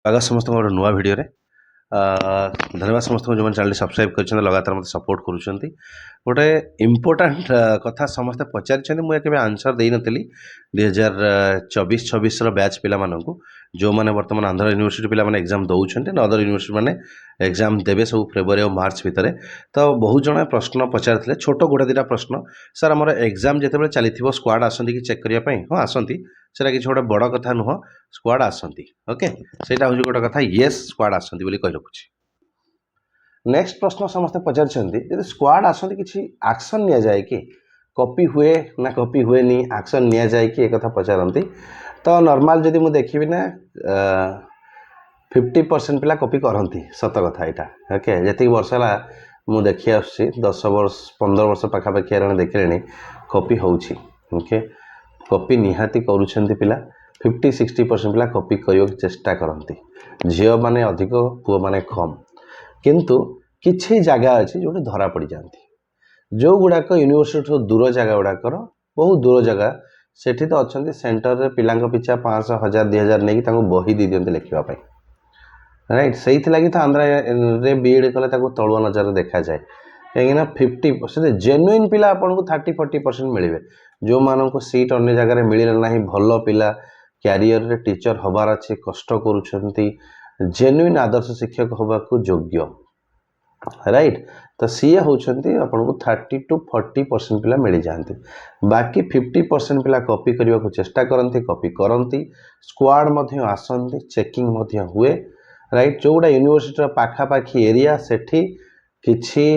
स्वागत समस्त गोटे नुआ भिडियो धन्यवाद समस्त जो चैनल सब्सक्राइब कर लगातार मत सपोर्ट करुँच गोटे इम्पोर्टाट कथा समस्ते पचार मुझे आंसर दे नी 2024-26 बैच पिला जो मैंने बर्तमान आंध्र यूनिवर्सिटी पिला एग्जाम दौरान अदर यूनिवर्सिटी मैंने एग्जाम देवे सब फेब्रुआरी और मार्च भितर तो बहुत जन प्रश्न पचार छोट गोटे दुटा प्रश्न सर आम एग्जाम जिते चली स्क्वाड आसती कि चेक करने हाँ आसती से किसी गोटे बड़ कथा नुह स्क्वाड आसती ओके से हूँ गोटे कथा येस स्क्वाड आसती कही रखुच्छी। नेक्स्ट प्रश्न समस्ते पचार स्क्वाड आसती किसी एक्शन नि जाए कि कॉपी हुए ना कॉपी हुए नी एक्शन नि जाए कि एक कथा पचारती तो नॉर्मल जदि मुझे देखी ना 50% पिला कॉपी करती सत कथा यहाँ ओके जी वर्ष है मुझे देखी आस 10 वर्ष 15 वर्ष पाखापाखि देखिले कॉपी होके कॉपी निहाती करुँच पिला 50-60% पिला कॉपी करने चेष्टा करती झील मैंने अधिक पुओ मैंने कम किंतु किसी जगह अच्छी जो धरा पड़ जाती जो गुड़ाक यूनिवर्सिटी दूर जगह गुड़ाकर बहुत दूर जगह सेठी तो अच्छा सेंटर रे पिला पिछा 500, 1000, 2000 नहीं बही दी दिखते लिखापी राइट से लगी तो आंध्रा रे बीएड कले तलुआ नजर देखा जाए कहीं 50% जेन्युइन पिला आपको 30-40% मिले जो मानक सीट अन्य जगह मिलना ना भल पिला क्यारियर रे टीचर हबार अच्छे कष्ट करुँच जेन्युइन आदर्श शिक्षक होगा योग्य राइट तो सी होती आपको 30-40% पिला मिल जाती बाकी 50% पिला कॉपी करने को चेष्टा करती कॉपी करती स्क्वाड आसती चेकिंग हुए राइट जो गुड़ा यूनिवर्सिटी पाखापाखी एरिया सेठी किछि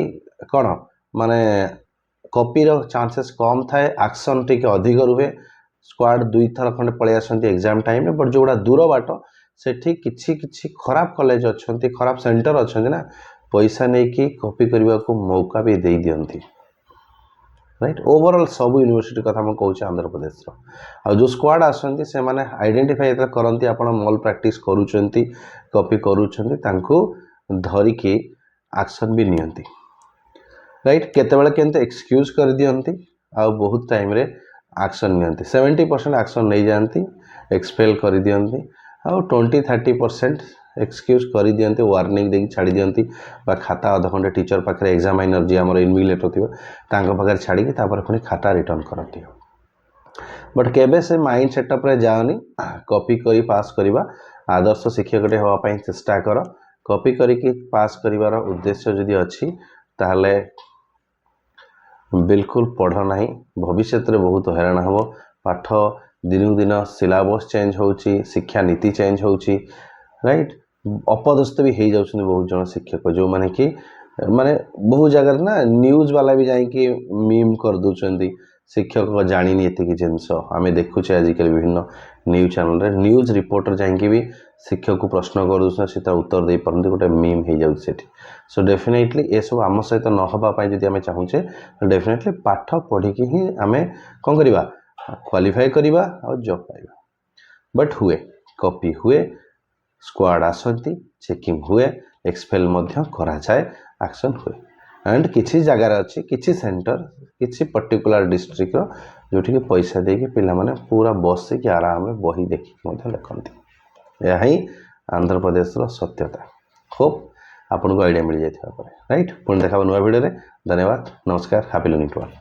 कौन माने कॉपी रो चांसेस कम थाए एक्शन टी अधिक रुहे स्क्वाड 2 थर खंडे पलि आसती एग्जाम टाइम बट जो गुड़ा दूर बाट सेठी किछि किछि खराब कॉलेज अच्छा खराब सेंटर अच्छा ना पैसा नहीं कि कॉपी करने को मौका भी दे दियंती राइट ओवरऑल सब यूनिवर्सिटी कथा मैं कहूँ आंध्र प्रदेश आ जो स्क्वाड आसती से माने आइडेंटिफाई करती आप मल प्रैक्टिस करुँच कॉपी करुँच धरिकी एक्शन भी नियंती राइट केतेबेले केंते एक्सक्यूज कर दियंती आ बहुत टाइम रे एक्शन नियंती 70% एक्शन नहीं जाती एक्सपेल कर दियंती आ 20-30% एक्सक्यूज कर दियंती वार्निंग देकी छाड़ी दियंती बा खाता अध घंटे टीचर पाखे एग्जामिनर जी आम इनविजिलेटर थी पाखे छाड़ी पुणी खाता रिटर्न करती बट केबे से माइंड सेटअप रे जाओनी कॉपी करी पास करवा आदर्श शिक्षक होगापी चेष्टा कर कॉपी करी पास करिवार उद्देश्य जदि अच्छी ताहले बिल्कुल पढ़ ना भविष्य में बहुत हैरान हम पाठ दिन दिन सिलेबस चेंज होची शिक्षा नीति चेंज होची राइट अपदस्थ भी हो जाउछन बहुत जन शिक्षक जो माने कि माने बहुत जगह ना न्यूज वाला भी जाइए मीम कर दूसरी शिक्षक जानी एतिक जिनस आम देखुचे आजिकल विभिन्न न्यूज चैनल रे न्यूज रिपोर्टर जाइए भी शिक्षक को प्रश्न कर दूसरा उत्तर दे पारती गोटे मीम हो जाए सो डेफिनेटली ये सब आम सहित न होगापाई जब आम चाहूचे डेफिनेटली पाठ पढ़ी ही आम कौन करवा क्वालिफाई करवा और जॉब पाइबा बट हुए कॉपी हुए स्क्वाड आसती चेकिंग हुए एक्सपेल करा जाए एक्शन हुए एंड किसी जगार अच्छी किसी सेंटर किसी पर्टिकुलर डिस्ट्रिक्ट जोटि पैसा देके पिला माने पूरा बसिक आराम में बही देखिए लिखती यह ही आंध्र प्रदेश सत्यता होप आपको आइडिया मिल जाए राइट पुणी देखा नुआ वीडियो धन्यवाद नमस्कार हैप्पी लर्निंग टू ऑल।